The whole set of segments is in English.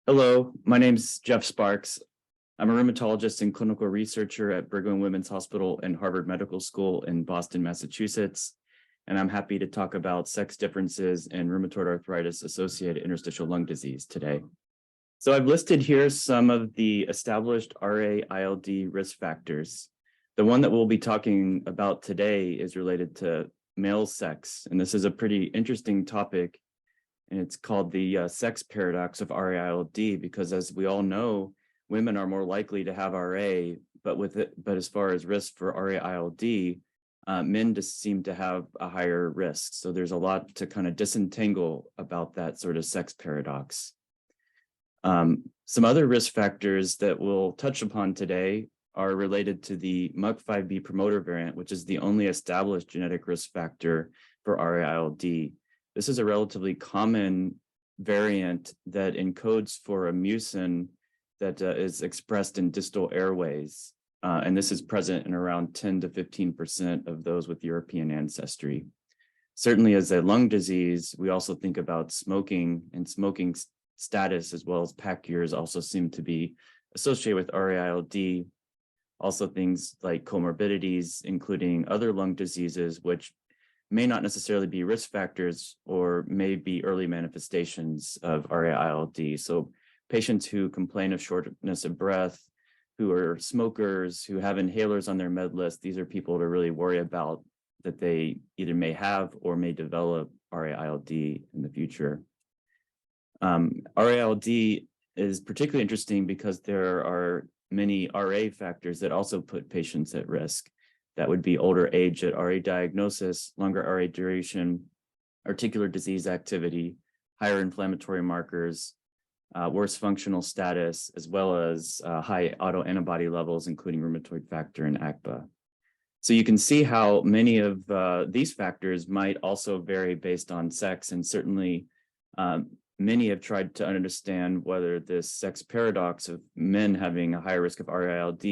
Hello, my name's Jeff Sparks. I'm a rheumatologist and clinical researcher at Brigham and Women's Hospital and Harvard Medical School in Boston, Massachusetts. And I'm happy to talk about sex differences in rheumatoid arthritis-associated interstitial lung disease today. So I've listed here some of the established RA-ILD risk factors. The one that we'll be talking about today is related to male sex, and this is a pretty interesting topic. And it's called the sex paradox of RA-ILD, because as we all know, women are more likely to have RA, but as far as risk for RA-ILD, men just seem to have a higher risk. So there's a lot to kind of disentangle about that sort of sex paradox. Some other risk factors that we'll touch upon today are related to the MUC5B promoter variant, which is the only established genetic risk factor for RA-ILD. This is a relatively common variant that encodes for a mucin that is expressed in distal airways. And this is present in around 10 to 15% of those with European ancestry. Certainly as a lung disease, we also think about smoking, and smoking status as well as pack years also seem to be associated with RA-ILD. Also things like comorbidities, including other lung diseases, which may not necessarily be risk factors or may be early manifestations of RA-ILD. So patients who complain of shortness of breath, who are smokers, who have inhalers on their med list, these are people to really worry about that they either may have or may develop RA-ILD in the future. RA-ILD is particularly interesting because there are many RA factors that also put patients at risk. That would be older age at RA diagnosis, longer RA duration, articular disease activity, higher inflammatory markers, worse functional status, as well as high autoantibody levels, including rheumatoid factor and ACPA. So you can see how many of these factors might also vary based on sex, and certainly many have tried to understand whether this sex paradox of men having a higher risk of RA-ILD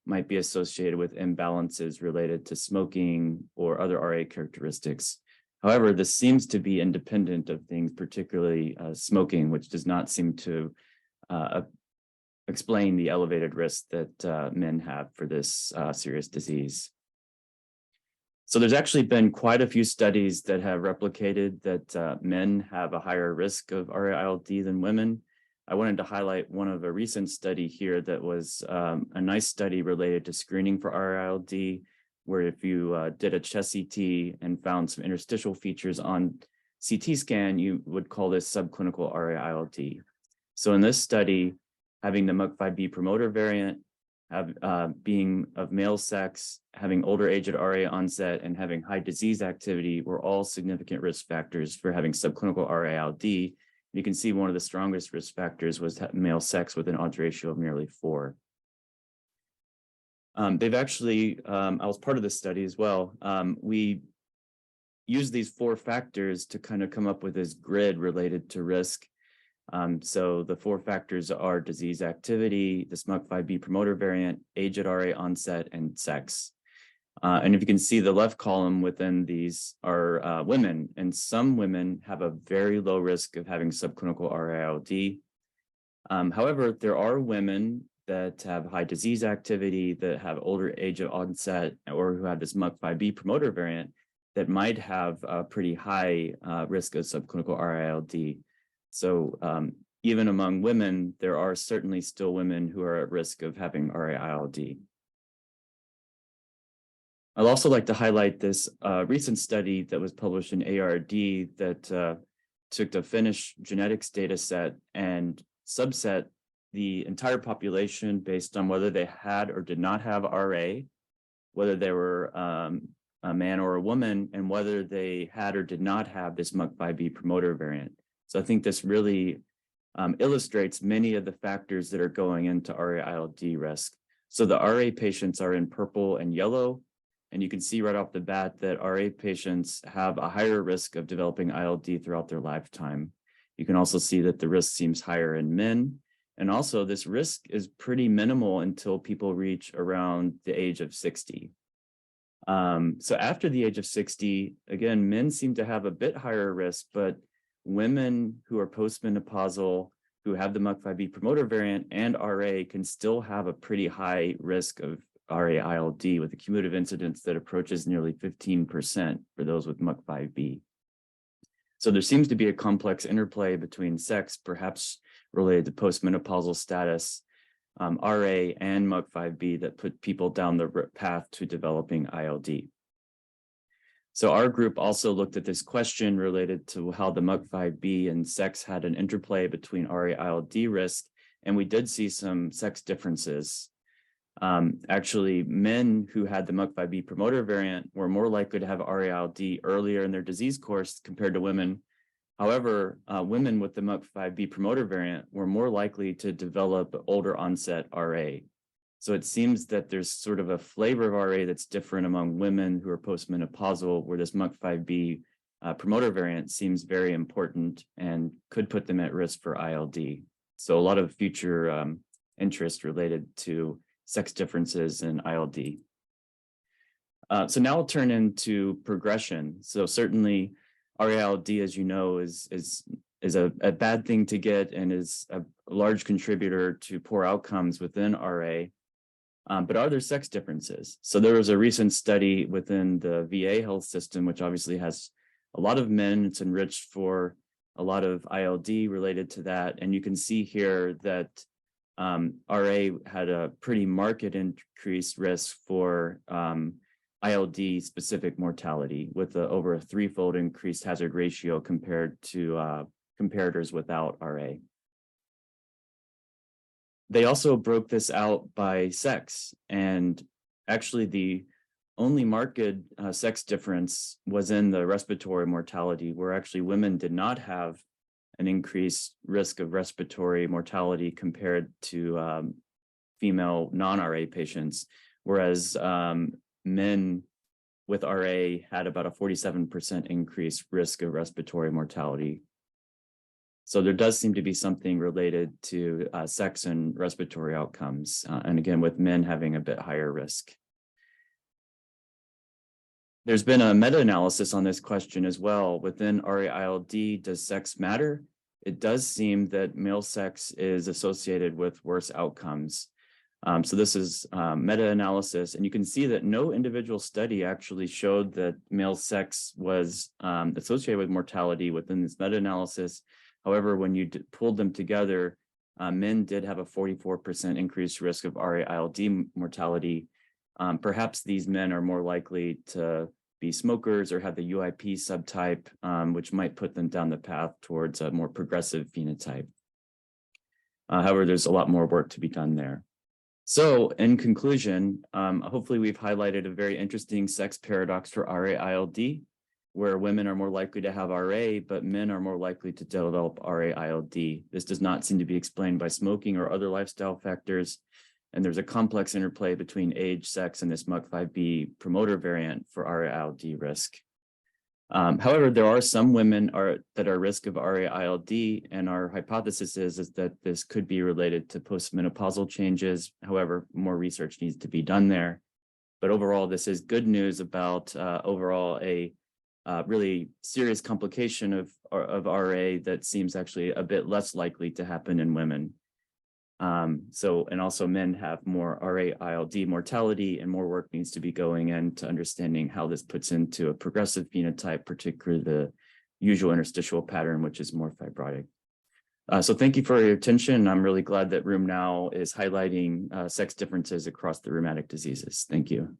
might be associated with imbalances related to smoking or other RA characteristics. However, this seems to be independent of things, particularly smoking, which does not seem to explain the elevated risk that men have for this serious disease. So there's actually been quite a few studies that have replicated that men have a higher risk of RA-ILD than women. I wanted to highlight one of a recent study here that was a nice study related to screening for RA-ILD, where if you did a chest CT and found some interstitial features on CT scan, you would call this subclinical RA-ILD. So in this study, having the MUC5B promoter variant, being of male sex, having older age at RA onset, and having high disease activity were all significant risk factors for having subclinical RA-ILD. You can see one of the strongest risk factors was male sex with an odds ratio of nearly 4. They've actually, I was part of this study as well. We used these 4 factors to kind of come up with this grid related to risk. So the 4 factors are disease activity, the MUC5B promoter variant, age at RA onset, and sex. And if you can see, the left column within these are women, and some women have a very low risk of having subclinical RA-ILD. However, there are women that have high disease activity, that have older age of onset, or who have this MUC5B promoter variant that might have a pretty high risk of subclinical RA-ILD. So even among women, there are certainly still women who are at risk of having RA-ILD. I'd also like to highlight this recent study that was published in ARD that took the Finnish genetics data set and subset the entire population based on whether they had or did not have RA, whether they were a man or a woman, and whether they had or did not have this MUC5B promoter variant. So I think this really illustrates many of the factors that are going into RA-ILD risk. So the RA patients are in purple and yellow, and you can see right off the bat that RA patients have a higher risk of developing ILD throughout their lifetime. You can also see that the risk seems higher in men. And also this risk is pretty minimal until people reach around the age of 60. So after the age of 60, again, men seem to have a bit higher risk, but women who are postmenopausal who have the MUC5B promoter variant and RA can still have a pretty high risk of RA-ILD with a cumulative incidence that approaches nearly 15% for those with MUC5B. So there seems to be a complex interplay between sex, perhaps related to postmenopausal status, RA and MUC5B that put people down the path to developing ILD. So our group also looked at this question related to how the MUC5B and sex had an interplay between RA-ILD risk, and we did see some sex differences. Actually, men who had the MUC5B promoter variant were more likely to have RA-ILD earlier in their disease course compared to women. However, women with the MUC5B promoter variant were more likely to develop older onset RA. So it seems that there's sort of a flavor of RA that's different among women who are postmenopausal, where this MUC5B promoter variant seems very important and could put them at risk for ILD. So a lot of future interest related to sex differences in ILD. So now I'll turn into progression. So certainly RA-ILD, as you know, is a bad thing to get and is a large contributor to poor outcomes within RA. But are there sex differences? So there was a recent study within the VA health system, which obviously has a lot of men. It's enriched for a lot of ILD related to that. And you can see here that RA had a pretty marked increased risk for ILD-specific mortality with over a 3-fold increased hazard ratio compared to comparators without RA. They also broke this out by sex, and actually the only marked sex difference was in the respiratory mortality, where actually women did not have an increased risk of respiratory mortality compared to female non-RA patients, whereas men with RA had about a 47% increased risk of respiratory mortality. So there does seem to be something related to sex and respiratory outcomes, and again, with men having a bit higher risk. There's been a meta-analysis on this question as well. Within RA-ILD, does sex matter? It does seem that male sex is associated with worse outcomes. So this is meta-analysis, and you can see that no individual study actually showed that male sex was associated with mortality within this meta-analysis. However, when you pulled them together, men did have a 44% increased risk of RA-ILD mortality. Perhaps these men are more likely to be smokers or have the UIP subtype, which might put them down the path towards a more progressive phenotype. However, there's a lot more work to be done there. So in conclusion, hopefully we've highlighted a very interesting sex paradox for RA-ILD, where women are more likely to have RA, but men are more likely to develop RA-ILD. This does not seem to be explained by smoking or other lifestyle factors, and there's a complex interplay between age, sex, and this MUC5B promoter variant for RA-ILD risk. However, there are some women that are at risk of RA-ILD, and our hypothesis is that this could be related to postmenopausal changes. However, more research needs to be done there. But overall, this is good news about overall a really serious complication of RA that seems actually a bit less likely to happen in women. And also men have more RA-ILD mortality, and more work needs to be going into understanding how this puts into a progressive phenotype, particularly the usual interstitial pattern, which is more fibrotic. So thank you for your attention. I'm really glad that Room Now is highlighting sex differences across the rheumatic diseases. Thank you.